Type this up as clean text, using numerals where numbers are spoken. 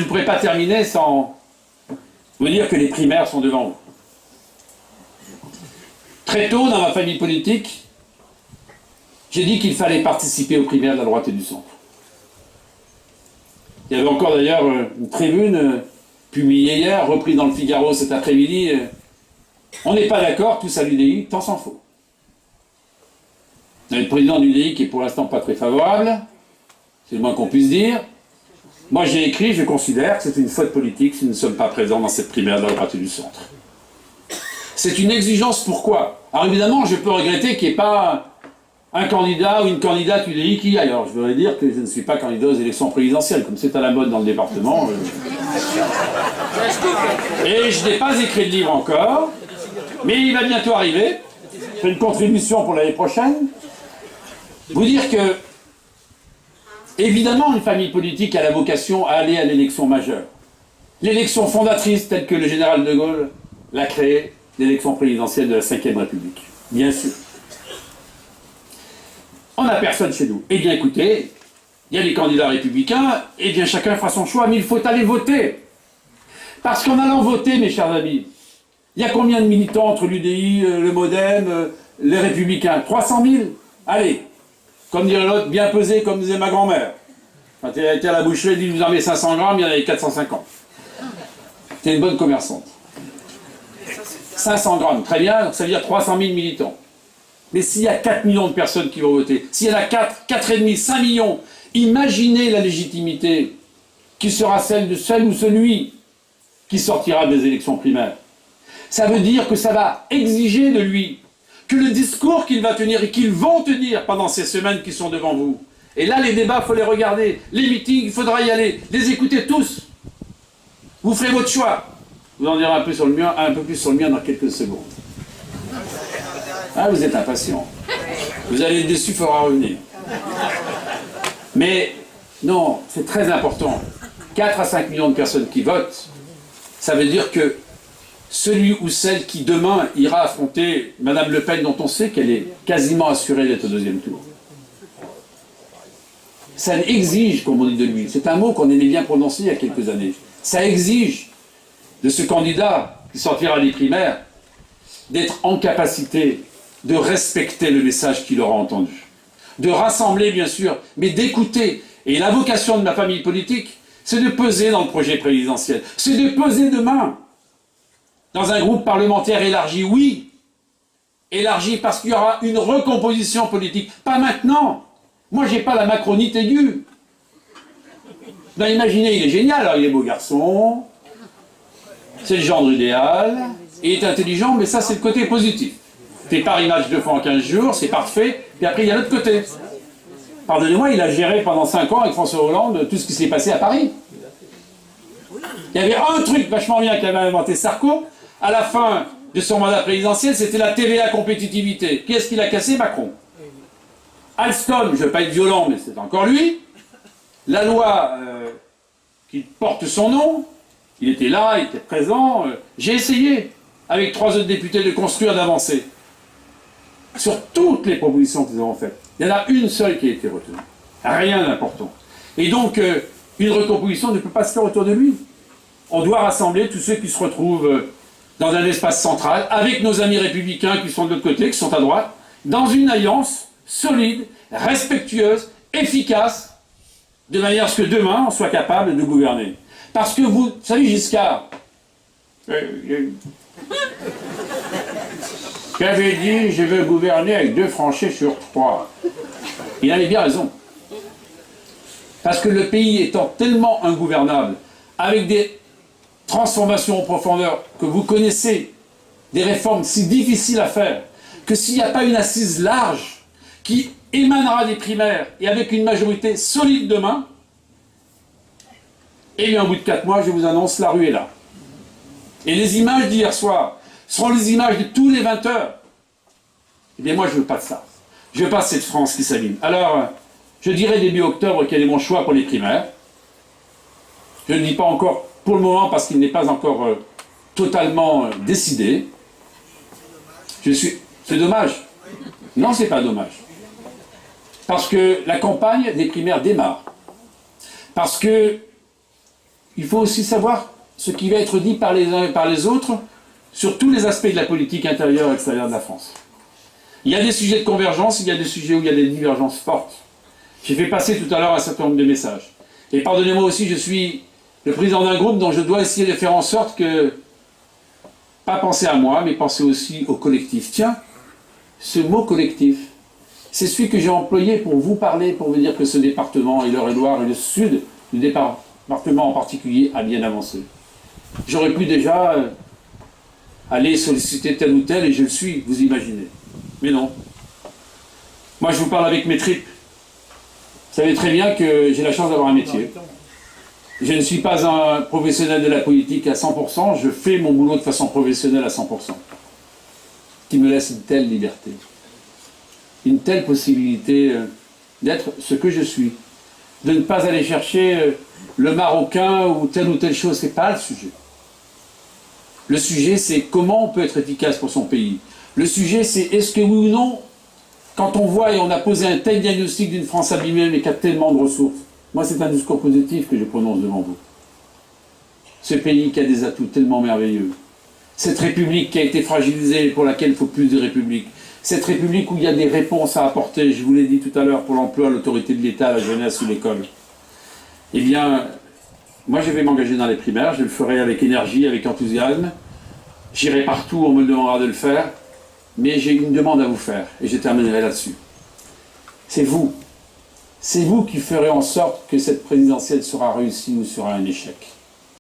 Je ne pourrais pas terminer sans vous dire que les primaires sont devant vous. Très tôt dans ma famille politique, j'ai dit qu'il fallait participer aux primaires de la droite et du centre. Il y avait encore d'ailleurs une tribune publiée hier, reprise dans le Figaro cet après-midi. On n'est pas d'accord, tous à l'UDI, tant s'en faut. Il y a le président de l'UDI qui est pour l'instant pas très favorable, c'est le moins qu'on puisse dire. Moi j'ai écrit, je considère que c'est une faute politique si nous ne sommes pas présents dans cette primaire de la droite et du centre. C'est une exigence, pourquoi? Alors évidemment, je peux regretter qu'il n'y ait pas un candidat ou une candidate UDI qui aille. Alors je voudrais dire que je ne suis pas candidat aux élections présidentielles, comme c'est à la mode dans le département. Et je n'ai pas écrit de livre encore, mais il va bientôt arriver. Je fais une contribution pour l'année prochaine. Vous dire que, évidemment, une famille politique a la vocation à aller à l'élection majeure. L'élection fondatrice, telle que le général de Gaulle l'a créée, l'élection présidentielle de la Ve République. Bien sûr. On n'a personne chez nous. Eh bien, écoutez, il y a des candidats républicains, eh bien, chacun fera son choix, mais il faut aller voter. Parce qu'en allant voter, mes chers amis, il y a combien de militants entre l'UDI, le MoDem, les Républicains? 300 000. Allez, comme dirait l'autre, bien pesé, comme disait ma grand-mère. Quand elle était à la boucherie, elle dit, vous en avez 500 grammes, il y en avait 450. C'était une bonne commerçante. 500 grammes, très bien, donc ça veut dire 300 000 militants. Mais s'il y a 4 millions de personnes qui vont voter, s'il y en a 4, 4,5, 5 millions, imaginez la légitimité qui sera celle de celle ou celui qui sortira des élections primaires. Ça veut dire que ça va exiger de lui que le discours qu'il va tenir et qu'ils vont tenir pendant ces semaines qui sont devant vous. Et là, les débats, il faut les regarder. Les meetings, il faudra y aller. Les écouter tous. Vous ferez votre choix. Je vous en dirai un peu plus sur le mien dans quelques secondes. Ah, vous êtes impatient. Vous allez être déçus, il faudra revenir. Mais, non, c'est très important. 4 à 5 millions de personnes qui votent, ça veut dire que celui ou celle qui demain ira affronter Madame Le Pen, dont on sait qu'elle est quasiment assurée d'être au deuxième tour. Ça exige, comme on dit de lui, c'est un mot qu'on aimait bien prononcer il y a quelques années, ça exige de ce candidat qui sortira des primaires d'être en capacité de respecter le message qu'il aura entendu. De rassembler, bien sûr, mais d'écouter. Et la vocation de ma famille politique, c'est de peser dans le projet présidentiel. C'est de peser demain dans un groupe parlementaire élargi, oui. Élargi parce qu'il y aura une recomposition politique. Pas maintenant. Moi, j'ai pas la macronite aiguë. Ben, imaginez, il est génial, alors il est beau garçon, c'est le gendre idéal, il est intelligent, mais ça, c'est le côté positif. Fait Paris Match 2 fois en 15 jours, c'est parfait, et après, il y a l'autre côté. Pardonnez-moi, il a géré pendant 5 ans avec François Hollande tout ce qui s'est passé à Paris. Il y avait un truc vachement bien qu'avait inventé Sarko, à la fin de son mandat présidentiel, c'était la TVA compétitivité. Qui est-ce qu'il a cassé? Macron. Alstom, je ne veux pas être violent, mais c'est encore lui. La loi qui porte son nom, il était là, il était présent. J'ai essayé, avec 3 autres députés, de construire, d'avancer. Sur toutes les propositions qu'ils ont faites. Il y en a une seule qui a été retenue. Rien d'important. Et donc, une recomposition ne peut pas se faire autour de lui. On doit rassembler tous ceux qui se retrouvent dans un espace central, avec nos amis républicains qui sont de l'autre côté, qui sont à droite, dans une alliance solide, respectueuse, efficace, de manière à ce que demain, on soit capable de gouverner. Parce que vous savez, Giscard, qui avait dit « je veux gouverner avec 2 Français sur 3 ». Il avait bien raison. Parce que le pays étant tellement ingouvernable, avec des transformations en profondeur que vous connaissez, des réformes si difficiles à faire, que s'il n'y a pas une assise large qui émanera des primaires et avec une majorité solide demain, et bien au bout de 4 mois, je vous annonce, la rue est là. Et les images d'hier soir seront les images de tous les 20 heures. Eh bien moi, je ne veux pas de ça. Je veux pas cette France qui s'abîme. Alors, je dirai début octobre quel est mon choix pour les primaires. Je ne dis pas encore pour le moment parce qu'il n'est pas encore totalement décidé. C'est dommage. Non, c'est pas dommage. Parce que la campagne des primaires démarre. Parce que il faut aussi savoir ce qui va être dit par les uns et par les autres sur tous les aspects de la politique intérieure et extérieure de la France. Il y a des sujets de convergence, il y a des sujets où il y a des divergences fortes. J'ai fait passer tout à l'heure un certain nombre de messages. Et pardonnez-moi aussi, je suis le président d'un groupe dont je dois essayer de faire en sorte que, pas penser à moi, mais penser aussi au collectif. Tiens, ce mot collectif, c'est celui que j'ai employé pour vous parler, pour vous dire que ce département, et l'Eure-et-Loir et le sud du département en particulier, a bien avancé. J'aurais pu déjà aller solliciter tel ou tel, et je le suis, vous imaginez. Mais non. Moi, je vous parle avec mes tripes. Vous savez très bien que j'ai la chance d'avoir un métier. Je ne suis pas un professionnel de la politique à 100%, je fais mon boulot de façon professionnelle à 100%. Qui me laisse une telle liberté, une telle possibilité d'être ce que je suis. De ne pas aller chercher le Marocain ou telle chose, c'est pas le sujet. Le sujet, c'est comment on peut être efficace pour son pays. Le sujet, c'est est-ce que oui ou non, quand on voit et on a posé un tel diagnostic d'une France abîmée mais qui a tellement de ressources, moi c'est un discours positif que je prononce devant vous. Ce pays qui a des atouts tellement merveilleux. Cette République qui a été fragilisée et pour laquelle il faut plus de République. Cette République où il y a des réponses à apporter, je vous l'ai dit tout à l'heure, pour l'emploi, l'autorité de l'État, la jeunesse ou l'école. Eh bien, moi je vais m'engager dans les primaires, je le ferai avec énergie, avec enthousiasme. J'irai partout où on me demandera de le faire, mais j'ai une demande à vous faire, et je terminerai là-dessus. C'est vous qui ferez en sorte que cette présidentielle sera réussie ou sera un échec.